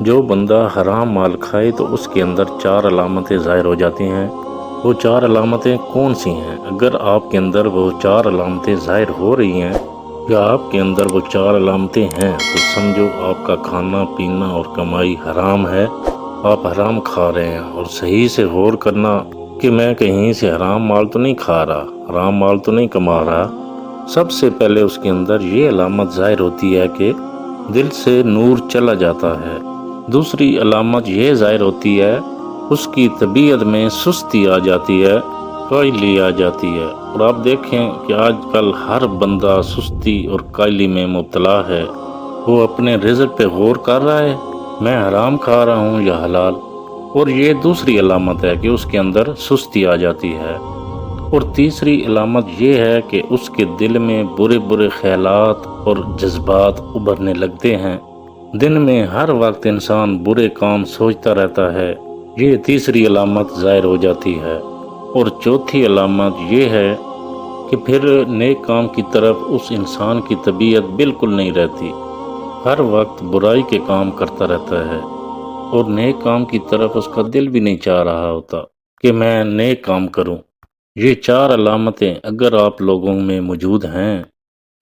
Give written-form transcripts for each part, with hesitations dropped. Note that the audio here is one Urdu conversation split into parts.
جو بندہ حرام مال کھائے تو اس کے اندر 4 علامتیں ظاہر ہو جاتی ہیں۔ وہ 4 علامتیں کون سی ہیں؟ اگر آپ کے اندر وہ 4 علامتیں ظاہر ہو رہی ہیں یا آپ کے اندر وہ 4 علامتیں ہیں تو سمجھو آپ کا کھانا پینا اور کمائی حرام ہے، آپ حرام کھا رہے ہیں۔ اور صحیح سے غور کرنا کہ میں کہیں سے حرام مال تو نہیں کھا رہا، حرام مال تو نہیں کما رہا۔ سب سے پہلے اس کے اندر یہ علامت ظاہر ہوتی ہے کہ دل سے نور چلا جاتا ہے۔ دوسری علامت یہ ظاہر ہوتی ہے اس کی طبیعت میں سستی آ جاتی ہے، کائلی آ جاتی ہے۔ اور آپ دیکھیں کہ آج کل ہر بندہ سستی اور کائلی میں مبتلا ہے۔ وہ اپنے رزق پہ غور کر رہا ہے، میں حرام کھا رہا ہوں یا حلال۔ اور یہ دوسری علامت ہے کہ اس کے اندر سستی آ جاتی ہے۔ اور تیسری علامت یہ ہے کہ اس کے دل میں برے برے خیالات اور جذبات ابھرنے لگتے ہیں۔ دن میں ہر وقت انسان برے کام سوچتا رہتا ہے، یہ تیسری علامت ظاہر ہو جاتی ہے۔ اور چوتھی علامت یہ ہے کہ پھر نیک کام کی طرف اس انسان کی طبیعت بالکل نہیں رہتی، ہر وقت برائی کے کام کرتا رہتا ہے، اور نیک کام کی طرف اس کا دل بھی نہیں چاہ رہا ہوتا کہ میں نیک کام کروں۔ یہ 4 علامتیں اگر آپ لوگوں میں موجود ہیں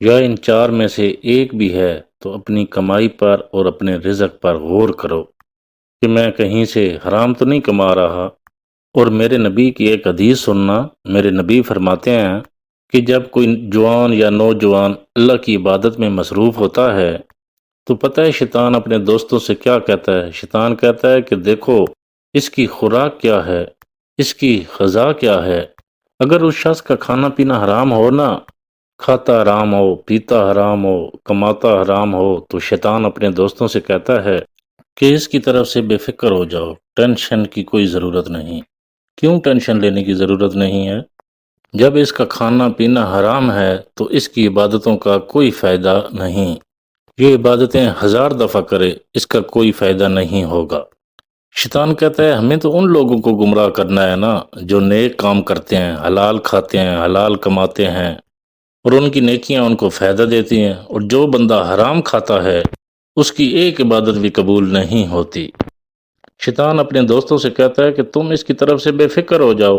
یا ان 4 میں سے ایک بھی ہے تو اپنی کمائی پر اور اپنے رزق پر غور کرو کہ میں کہیں سے حرام تو نہیں کما رہا۔ اور میرے نبی کی ایک حدیث سننا، میرے نبی فرماتے ہیں کہ جب کوئی جوان یا نوجوان اللہ کی عبادت میں مصروف ہوتا ہے تو پتہ ہے شیطان اپنے دوستوں سے کیا کہتا ہے؟ شیطان کہتا ہے کہ دیکھو اس کی خوراک کیا ہے، اس کی غذا کیا ہے۔ اگر اس شخص کا کھانا پینا حرام ہو نا، کھاتا حرام ہو، پیتا حرام ہو، کماتا حرام ہو، تو شیطان اپنے دوستوں سے کہتا ہے کہ اس کی طرف سے بے فکر ہو جاؤ، ٹینشن کی کوئی ضرورت نہیں۔ کیوں ٹینشن لینے کی ضرورت نہیں ہے؟ جب اس کا کھانا پینا حرام ہے تو اس کی عبادتوں کا کوئی فائدہ نہیں۔ یہ عبادتیں 1000 دفعہ کرے، اس کا کوئی فائدہ نہیں ہوگا۔ شیطان کہتا ہے ہمیں تو ان لوگوں کو گمراہ کرنا ہے نا جو نیک کام کرتے ہیں، حلال کھاتے ہیں، حلال کماتے ہیں، اور ان کی نیکیاں ان کو فائدہ دیتی ہیں۔ اور جو بندہ حرام کھاتا ہے اس کی ایک عبادت بھی قبول نہیں ہوتی۔ شیطان اپنے دوستوں سے کہتا ہے کہ تم اس کی طرف سے بے فکر ہو جاؤ،